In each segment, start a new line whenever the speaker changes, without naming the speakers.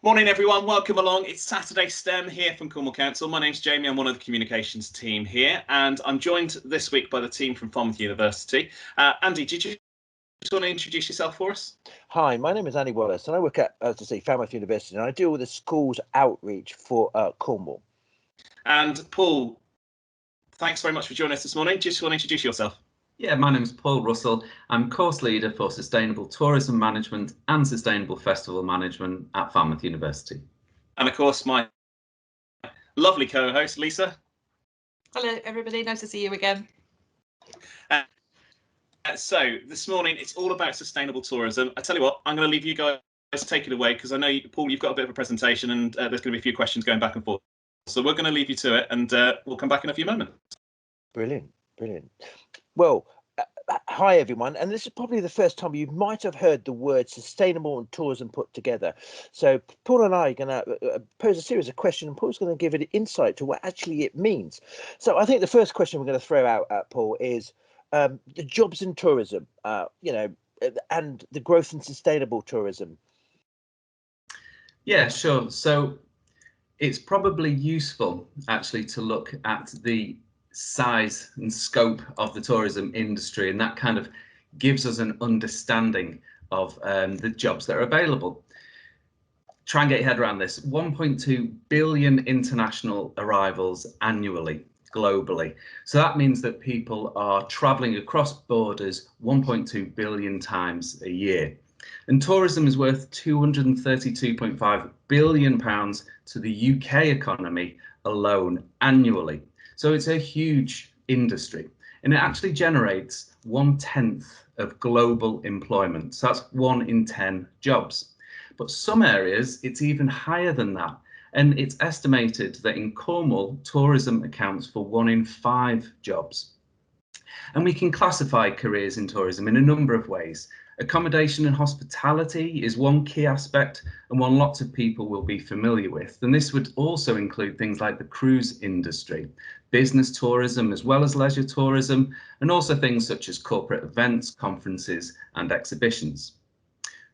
Morning everyone, welcome along. It's Saturday STEM here from Cornwall Council. My name's Jamie, I'm one of the communications team here, and I'm joined this week by the team from Falmouth University. Andy, did you just want to introduce yourself for us?
Hi, my name is Andy Wallace and I work at, Falmouth University, and I do all the schools outreach for Cornwall.
And Paul, thanks very much for joining us this morning. Just want to introduce yourself.
Yeah, my name is Paul Russell. I'm course leader for Sustainable Tourism Management and Sustainable Festival Management at Falmouth University.
And of course, my lovely co-host, Lisa.
Hello, everybody. Nice to see you again.
So this morning, it's all about sustainable tourism. I tell you what, I'm going to leave you guys take it away because I know, Paul, you've got a bit of a presentation and there's going to be a few questions going back and forth. So we're going to leave you to it and we'll come back in a few moments.
Brilliant, brilliant. Well, hi everyone, and this is probably the first time you might have heard the word sustainable and tourism put together. So Paul and I are going to pose a series of questions, and Paul's going to give it insight to what actually it means. So I think the first question we're going to throw out at Paul is the jobs in tourism, and the growth in sustainable tourism.
Yeah, sure. So it's probably useful actually to look at the size and scope of the tourism industry, and that kind of gives us an understanding of the jobs that are available. Try and get your head around this. 1.2 billion international arrivals annually globally. So that means that people are traveling across borders 1.2 billion times a year. And tourism is worth £232.5 billion to the UK economy alone annually. So it's a huge industry, and it actually generates 1/10 of global employment. So that's 1 in 10 jobs. But some areas it's even higher than that. And it's estimated that in Cornwall, tourism accounts for 1 in 5 jobs. And we can classify careers in tourism in a number of ways. Accommodation and hospitality is one key aspect, and one lots of people will be familiar with. And this would also include things like the cruise industry, business tourism, as well as leisure tourism, and also things such as corporate events, conferences, and exhibitions.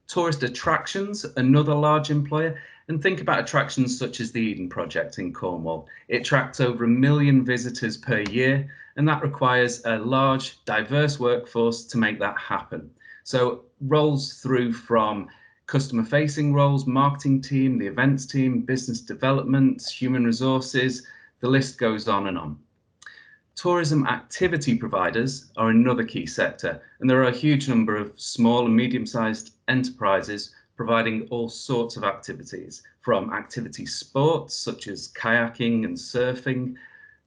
Tourist attractions, another large employer, and think about attractions such as the Eden Project in Cornwall. It attracts over 1 million visitors per year, and that requires a large, diverse workforce to make that happen. So roles through from customer facing roles, marketing team, the events team, business development, human resources, the list goes on and on. Tourism activity providers are another key sector, and there are a huge number of small and medium-sized enterprises providing all sorts of activities, from activity sports such as kayaking and surfing,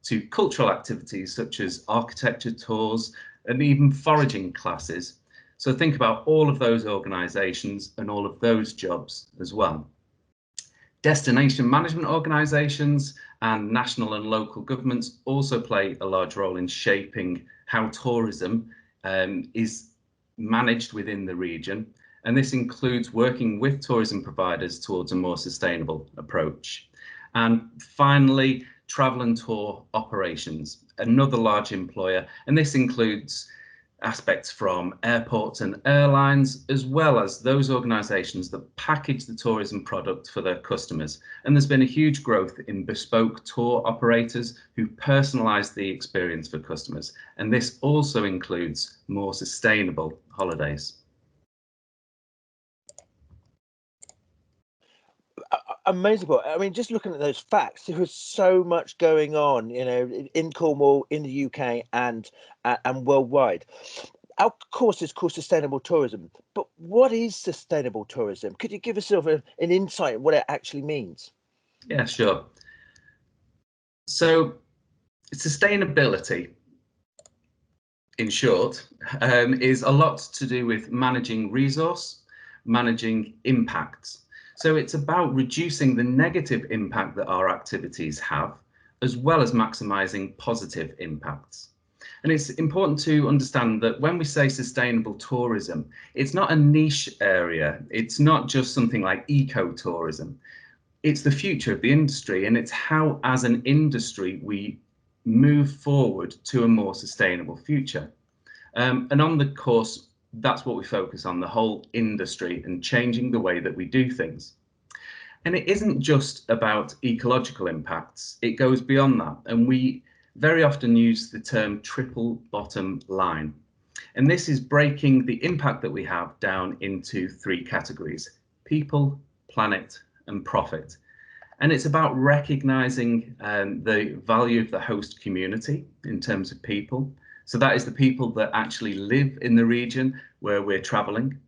to cultural activities such as architecture tours and even foraging classes. So think about all of those organisations and all of those jobs as well. Destination management organisations and national and local governments also play a large role in shaping how tourism is managed within the region. And this includes working with tourism providers towards a more sustainable approach. And finally, travel and tour operations, another large employer, and this includes aspects from airports and airlines, as well as those organisations that package the tourism product for their customers. And there's been a huge growth in bespoke tour operators who personalise the experience for customers. And this also includes more sustainable holidays.
Amazing. I mean, just looking at those facts, there was so much going on, in Cornwall, in the UK, and worldwide. Our course is called Sustainable Tourism, but what is sustainable tourism? Could you give us sort of an insight on what it actually means?
Yeah, sure. So sustainability, in short, is a lot to do with managing resource, managing impacts. So it's about reducing the negative impact that our activities have, as well as maximising positive impacts. And it's important to understand that when we say sustainable tourism, it's not a niche area. It's not just something like eco-tourism. It's the future of the industry, and it's how, as an industry, we move forward to a more sustainable future. And on the course, that's what we focus on, the whole industry and changing the way that we do things. And it isn't just about ecological impacts, it goes beyond that. And we very often use the term triple bottom line. And this is breaking the impact that we have down into three categories: people, planet, and profit. And it's about recognizing the value of the host community in terms of people. So that is the people that actually live in the region where we're traveling.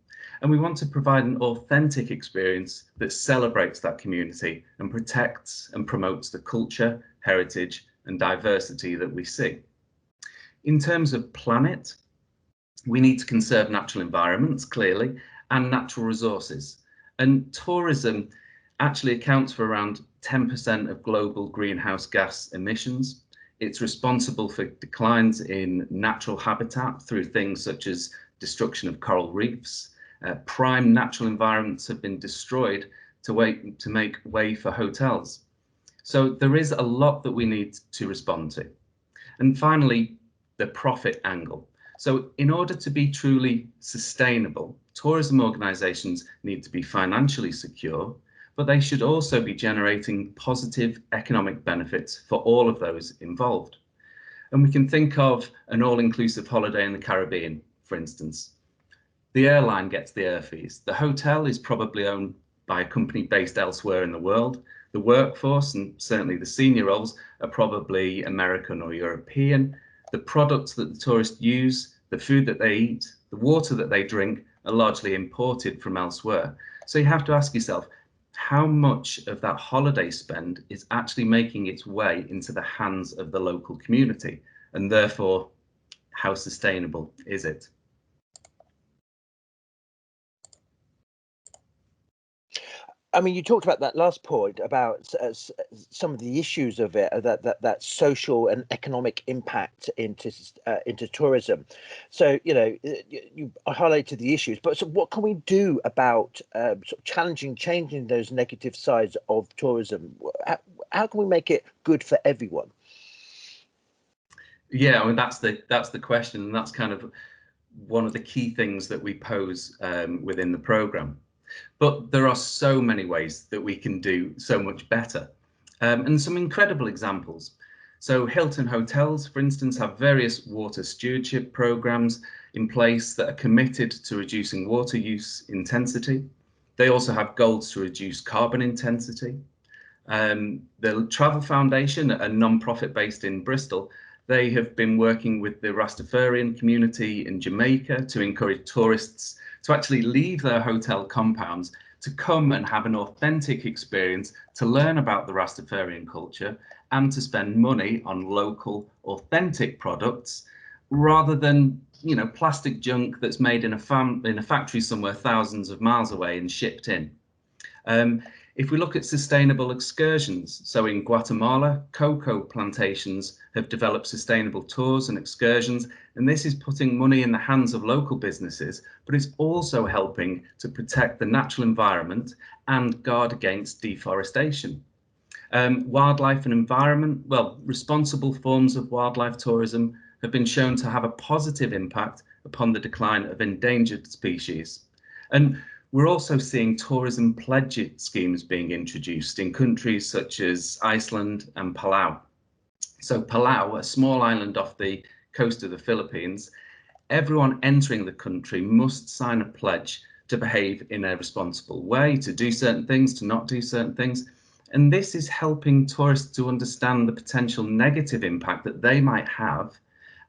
And we want to provide an authentic experience that celebrates that community and protects and promotes the culture, heritage, and diversity that we see. In terms of planet, we need to conserve natural environments, clearly, and natural resources. And tourism actually accounts for around 10% of global greenhouse gas emissions. It's responsible for declines in natural habitat through things such as destruction of coral reefs. Prime natural environments have been destroyed to make way for hotels. So there is a lot that we need to respond to. And finally, the profit angle. So in order to be truly sustainable, tourism organisations need to be financially secure, but they should also be generating positive economic benefits for all of those involved. And we can think of an all-inclusive holiday in the Caribbean, for instance. The airline gets the air fees. The hotel is probably owned by a company based elsewhere in the world. The workforce, and certainly the senior roles, are probably American or European. The products that the tourists use, the food that they eat, the water that they drink are largely imported from elsewhere. So you have to ask yourself, how much of that holiday spend is actually making its way into the hands of the local community? And therefore, how sustainable is it?
I mean, you talked about that last point about some of the issues of it, that social and economic impact into tourism. So, you know, you highlighted the issues, but so what can we do about sort of changing those negative sides of tourism? How can we make it good for everyone?
Yeah, I mean, that's the question, and that's kind of one of the key things that we pose within the programme. But there are so many ways that we can do so much better, and some incredible examples. So Hilton Hotels, for instance, have various water stewardship programs in place that are committed to reducing water use intensity. They also have goals to reduce carbon intensity. The Travel Foundation, a non-profit based in Bristol, they have been working with the Rastafarian community in Jamaica to encourage tourists to actually leave their hotel compounds to come and have an authentic experience, to learn about the Rastafarian culture and to spend money on local authentic products rather than, you know, plastic junk that's made in a factory somewhere thousands of miles away and shipped in. If we look at sustainable excursions, so in Guatemala, cocoa plantations have developed sustainable tours and excursions, and this is putting money in the hands of local businesses, but it's also helping to protect the natural environment and guard against deforestation. Wildlife and environment, well, responsible forms of wildlife tourism have been shown to have a positive impact upon the decline of endangered species. And we're also seeing tourism pledge schemes being introduced in countries such as Iceland and Palau. So Palau, a small island off the coast of the Philippines, everyone entering the country must sign a pledge to behave in a responsible way, to do certain things, to not do certain things. And this is helping tourists to understand the potential negative impact that they might have,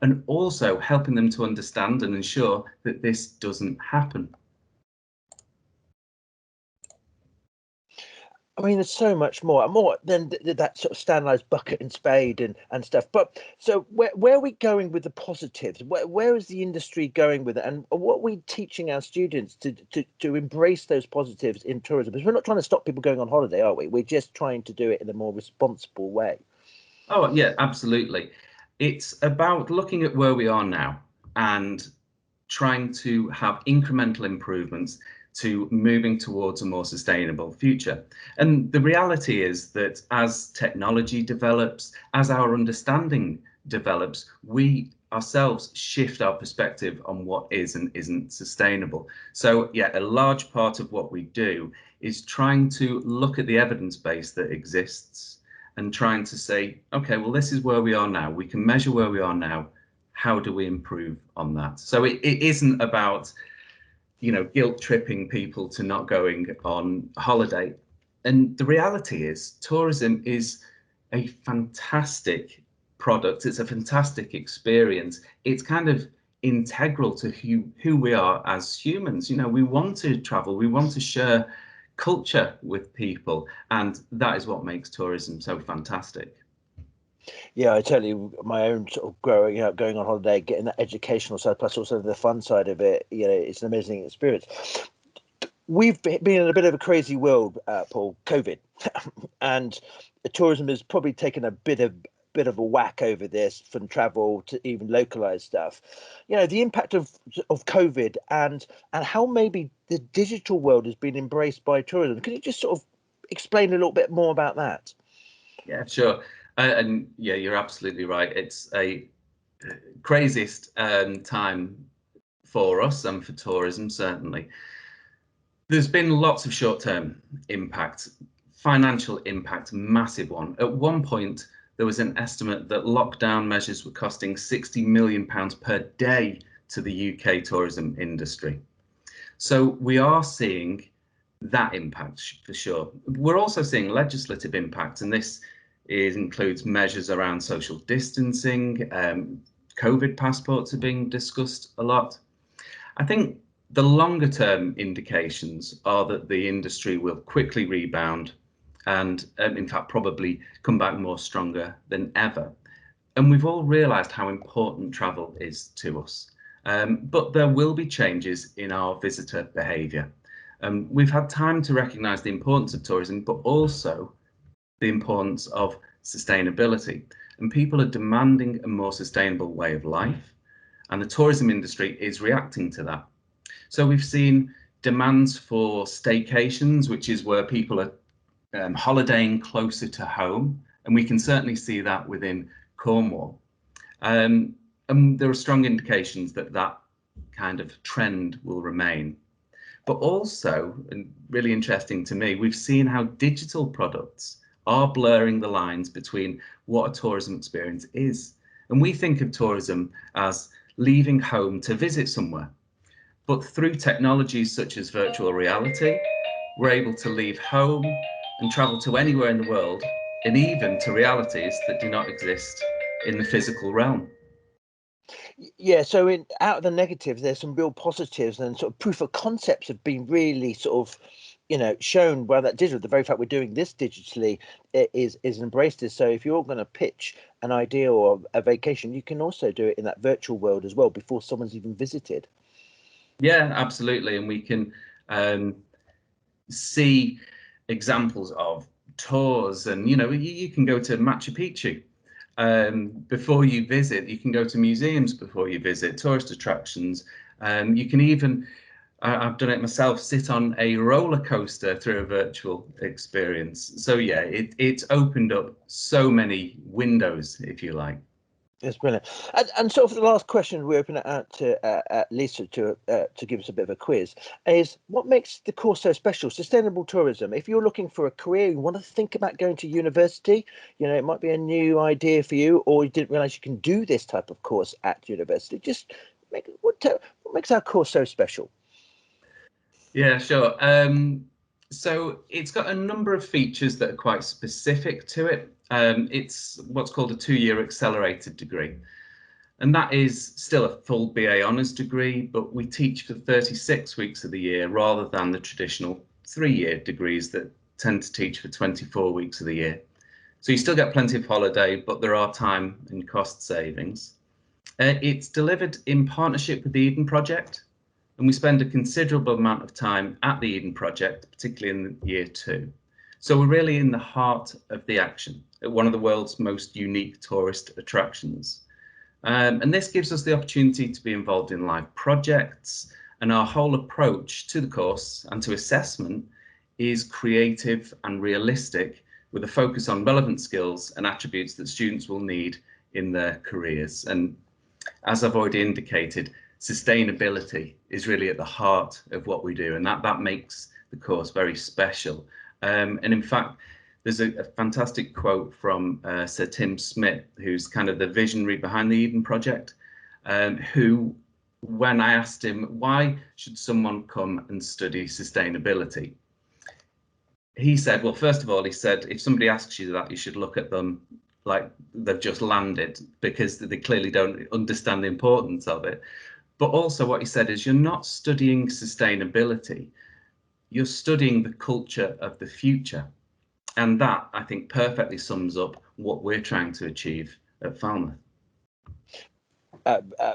and also helping them to understand and ensure that this doesn't happen.
I mean, there's so much more than that sort of standardized bucket and spade and stuff. But so where are we going with the positives? Where is the industry going with it? And what are we teaching our students to embrace those positives in tourism? Because we're not trying to stop people going on holiday, are we? We're just trying to do it in a more responsible way.
Oh, yeah, absolutely. It's about looking at where we are now and trying to have incremental improvements to moving towards a more sustainable future. And the reality is that as technology develops, as our understanding develops, we ourselves shift our perspective on what is and isn't sustainable. So yeah, a large part of what we do is trying to look at the evidence base that exists and trying to say, okay, well, this is where we are now. We can measure where we are now. How do we improve on that? So it isn't about, you know, guilt tripping people to not going on holiday. And the reality is tourism is a fantastic product. It's a fantastic experience. It's kind of integral to who we are as humans. You know, we want to travel, we want to share culture with people, and that is what makes tourism so fantastic.
Yeah, I tell you, my own sort of growing up, going on holiday, getting that educational side, plus also the fun side of it, you know, it's an amazing experience. We've been in a bit of a crazy world, Paul, COVID, and tourism has probably taken a bit of a whack over this, from travel to even localized stuff. You know, the impact of COVID and how maybe the digital world has been embraced by tourism. Can you just sort of explain a little bit more about that?
Yeah, sure. And yeah, you're absolutely right. It's a craziest time for us and for tourism, certainly. There's been lots of short-term impact, financial impact, massive one. At one point, there was an estimate that lockdown measures were costing £60 million per day to the UK tourism industry. So we are seeing that impact for sure. We're also seeing legislative impact, and this includes measures around social distancing. COVID passports are being discussed a lot. I think the longer term indications are that the industry will quickly rebound and in fact probably come back more stronger than ever. And we've all realised how important travel is to us. But there will be changes in our visitor behaviour. We've had time to recognise the importance of tourism, but also the importance of sustainability. And people are demanding a more sustainable way of life, and the tourism industry is reacting to that. So we've seen demands for staycations, which is where people are holidaying closer to home, and we can certainly see that within Cornwall. And there are strong indications that that kind of trend will remain. But also, and really interesting to me, we've seen how digital products are blurring the lines between what a tourism experience is. And we think of tourism as leaving home to visit somewhere. But through technologies such as virtual reality, we're able to leave home and travel to anywhere in the world, and even to realities that do not exist in the physical realm.
Yeah, so out of the negatives, there's some real positives, and sort of proof of concepts have been really sort of, you know, shown by that digital. The very fact we're doing this digitally is embraced this. So if you're going to pitch an idea or a vacation, you can also do it in that virtual world as well before someone's even visited.
Yeah, absolutely. And we can see examples of tours, and, you know, you can go to Machu Picchu before you visit. You can go to museums before you visit, tourist attractions. You can even, I've done it myself, sit on a roller coaster through a virtual experience. So yeah, it's opened up so many windows, if you like.
It's brilliant. And sort of the last question we open it out to Lisa to give us a bit of a quiz is, what makes the course so special? Sustainable tourism. If you're looking for a career, you want to think about going to university, you know, it might be a new idea for you, or you didn't realise you can do this type of course at university. Just what makes our course so special?
Yeah, sure. So it's got a number of features that are quite specific to it. It's what's called a 2-year accelerated degree. And that is still a full BA honours degree, but we teach for 36 weeks of the year rather than the traditional 3-year degrees that tend to teach for 24 weeks of the year. So you still get plenty of holiday, but there are time and cost savings. It's delivered in partnership with the Eden Project, and we spend a considerable amount of time at the Eden Project, particularly in year 2. So we're really in the heart of the action at one of the world's most unique tourist attractions. And this gives us the opportunity to be involved in live projects, and our whole approach to the course and to assessment is creative and realistic, with a focus on relevant skills and attributes that students will need in their careers. And as I've already indicated, sustainability is really at the heart of what we do, and that makes the course very special. And in fact, there's a fantastic quote from Sir Tim Smith, who's kind of the visionary behind the Eden Project, who, when I asked him, why should someone come and study sustainability? He said, well, first of all, he said, if somebody asks you that, you should look at them like they've just landed, because they clearly don't understand the importance of it. But also what he said is, you're not studying sustainability, you're studying the culture of the future. And that, I think, perfectly sums up what we're trying to achieve at Falmouth.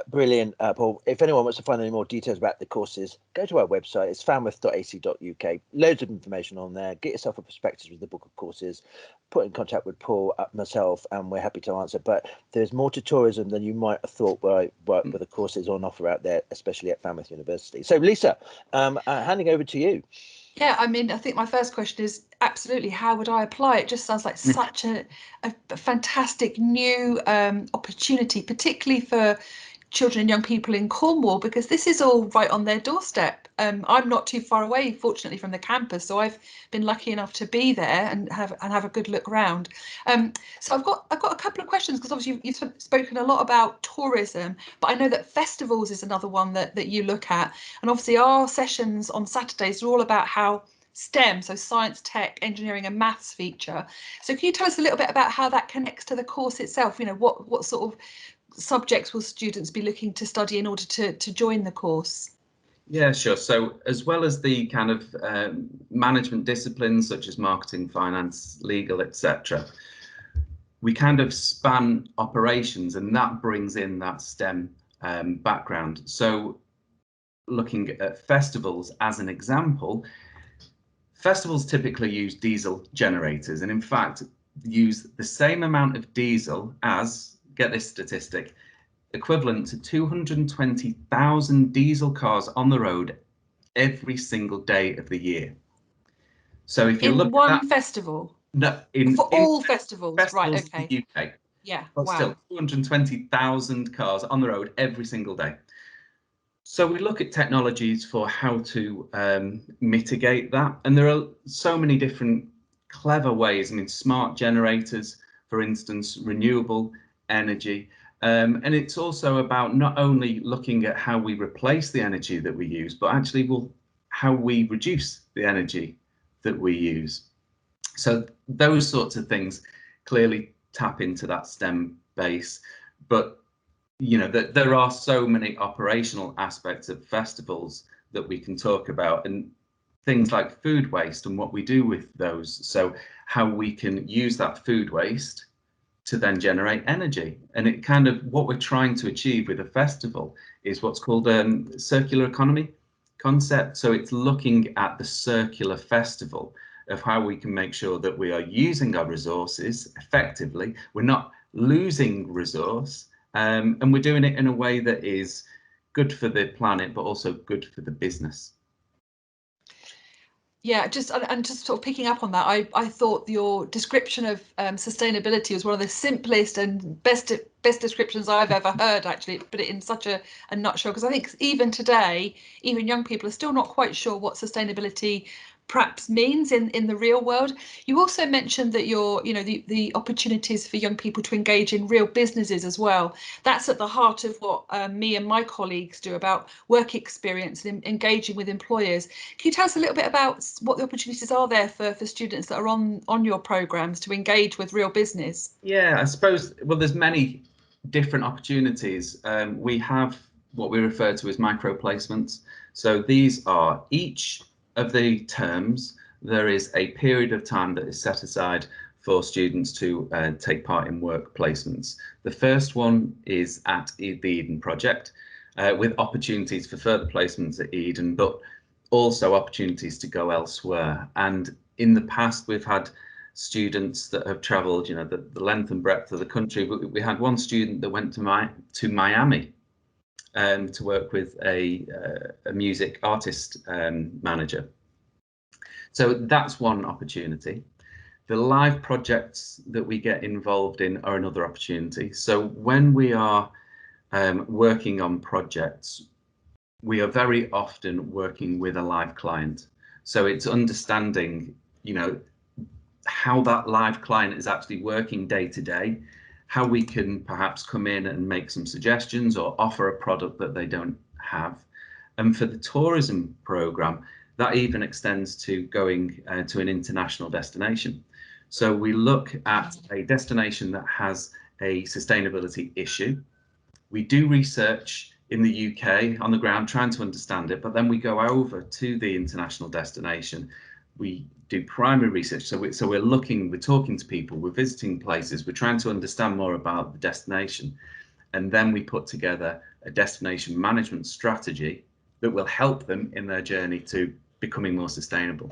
Brilliant, Paul. If anyone wants to find any more details about the courses, go to our website. It's falmouth.ac.uk. Loads of information on there. Get yourself a prospectus with the book of courses. Put in contact with Paul, myself, and we're happy to answer. But there's more to tourism than you might have thought where I work with the courses on offer out there, especially at Falmouth University. So, Lisa, handing over to you.
Yeah, I mean, I think my first question is absolutely, how would I apply? It just sounds like such a fantastic new opportunity, particularly for children and young people in Cornwall, because this is all right on their doorstep. I'm not too far away, fortunately, from the campus, so I've been lucky enough to be there and have a good look round. So I've got a couple of questions, because obviously you've spoken a lot about tourism, but I know that festivals is another one that you look at, and obviously our sessions on Saturdays are all about how STEM, so science, tech, engineering and maths feature. So can you tell us a little bit about how that connects to the course itself? You know, what sort of subjects will students be looking to study in order to join the course?
Yeah, sure. So as well as the kind of management disciplines such as marketing, finance, legal, etc., we kind of span operations, and that brings in that STEM background. So looking at festivals as an example, festivals typically use diesel generators, and in fact use the same amount of diesel as, get this statistic, equivalent to 220,000 diesel cars on the road every single day of the year. So if you look
in one
at that,
festival,
no,
for all festivals, right?
in
Okay.
the UK,
Yeah.
but
Wow.
still 220,000 cars on the road every single day. So we look at technologies for how to mitigate that, and there are so many different clever ways. I mean, smart generators, for instance, renewable energy. And it's also about not only looking at how we replace the energy that we use, but actually how we reduce the energy that we use. So those sorts of things clearly tap into that STEM base. But you know, there are so many operational aspects of festivals that we can talk about, and things like food waste and what we do with those. So how we can use that food waste to then generate energy. And it kind of, what we're trying to achieve with a festival is what's called a circular economy concept. So it's looking at the circular festival of how we can make sure that we are using our resources effectively. We're not losing resource, and we're doing it in a way that is good for the planet, but also good for the business.
Yeah, just sort of picking up on that, I thought your description of sustainability was one of the simplest and best descriptions I've ever heard, actually. Put it in such a nutshell, because I think even today, even young people are still not quite sure what sustainability perhaps means in the real world. You also mentioned that the opportunities for young people to engage in real businesses as well. That's at the heart of what me and my colleagues do about work experience and engaging with employers. Can you tell us a little bit about what the opportunities are there for students that are on your programs to engage with real business?
Yeah, I suppose, well, there's many different opportunities. We have what we refer to as micro placements. So these are, each of the terms, there is a period of time that is set aside for students to take part in work placements. The first one is at the Eden Project, with opportunities for further placements at Eden, but also opportunities to go elsewhere. And in the past, we've had students that have travelled, you know, the length and breadth of the country. We had one student that went to Miami to work with a music artist manager. So that's one opportunity. The live projects that we get involved in are another opportunity. So when we are working on projects, we are very often working with a live client. So it's understanding, you know, how that live client is actually working day to day, how we can perhaps come in and make some suggestions or offer a product that they don't have. And for the tourism program, that even extends to going to an international destination. So we look at a destination that has a sustainability issue. We do research in the UK on the ground trying to understand it, but then we go over to the international destination. We do primary research, so we're looking, we're talking to people, we're visiting places, we're trying to understand more about the destination, and then we put together a destination management strategy that will help them in their journey to becoming more sustainable.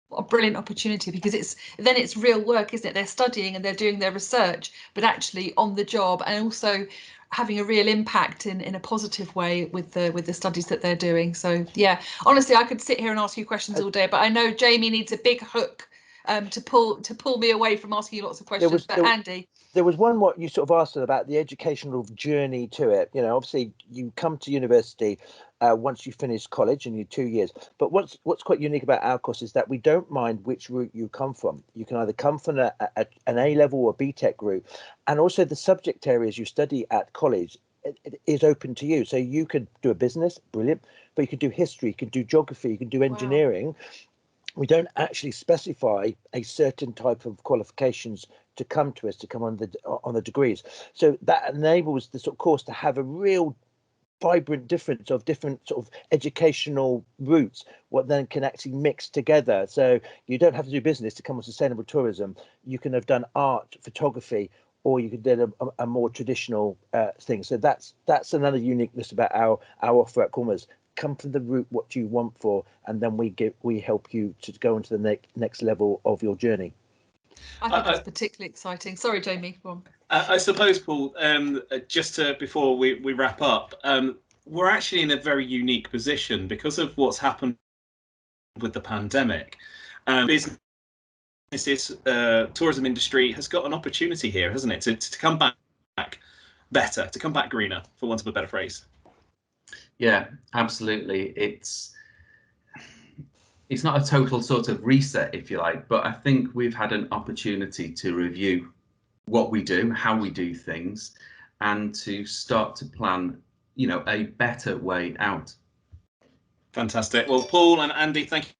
What a brilliant opportunity, because it's real work, isn't it? They're studying and they're doing their research, but actually on the job, and also having a real impact in a positive way with the studies that they're doing. So yeah, honestly, I could sit here and ask you questions all day, but I know Jamie needs a big hook to pull me away from asking you lots of questions. Andy,
there was one what you sort of asked about the educational journey to it. You know, obviously you come to university once you finish college and you're 2 years. But what's quite unique about our course is that we don't mind which route you come from. You can either come from an A-level or BTEC route, and also the subject areas you study at college it is open to you. So you could do a business, brilliant, but you could do history, you could do geography, you could do engineering. Wow. We don't actually specify a certain type of qualifications to come to us, to come on the degrees. So that enables the sort of course to have a real vibrant difference of different sort of educational routes, what then can actually mix together. So you don't have to do business to come on sustainable tourism. You can have done art, photography, or you could do a more traditional thing. So that's another uniqueness about our offer at Cormers. Come from the route what you want for, and then we help you to go into the next level of your journey.
I think that's particularly exciting. Sorry, Jamie, go on.
I suppose, Paul, just before we wrap up, we're actually in a very unique position because of what's happened with the pandemic. Businesses, tourism industry has got an opportunity here, hasn't it, to come back better, to come back greener, for want of a better phrase.
Yeah, absolutely. It's not a total sort of reset, if you like, but I think we've had an opportunity to review what we do, how we do things, and to start to plan, you know, a better way out.
Fantastic. Well, Paul and Andy, thank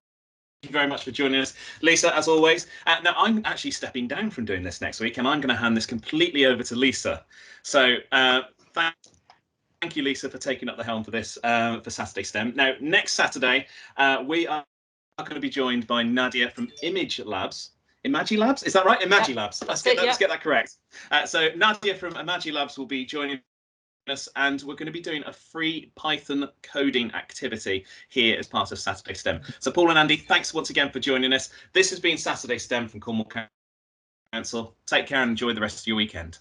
you very much for joining us. Lisa, as always. Now, I'm actually stepping down from doing this next week, and I'm going to hand this completely over to Lisa. So thank you, Lisa, for taking up the helm for this for Saturday STEM. Now, next Saturday, we are going to be joined by Nadia from Image Labs. Imagi Labs? Is that right? Imagi Labs. Let's get that correct. So Nadia from Imagi Labs will be joining us, and we're going to be doing a free Python coding activity here as part of Saturday STEM. So Paul and Andy, thanks once again for joining us. This has been Saturday STEM from Cornwall Council. Take care and enjoy the rest of your weekend.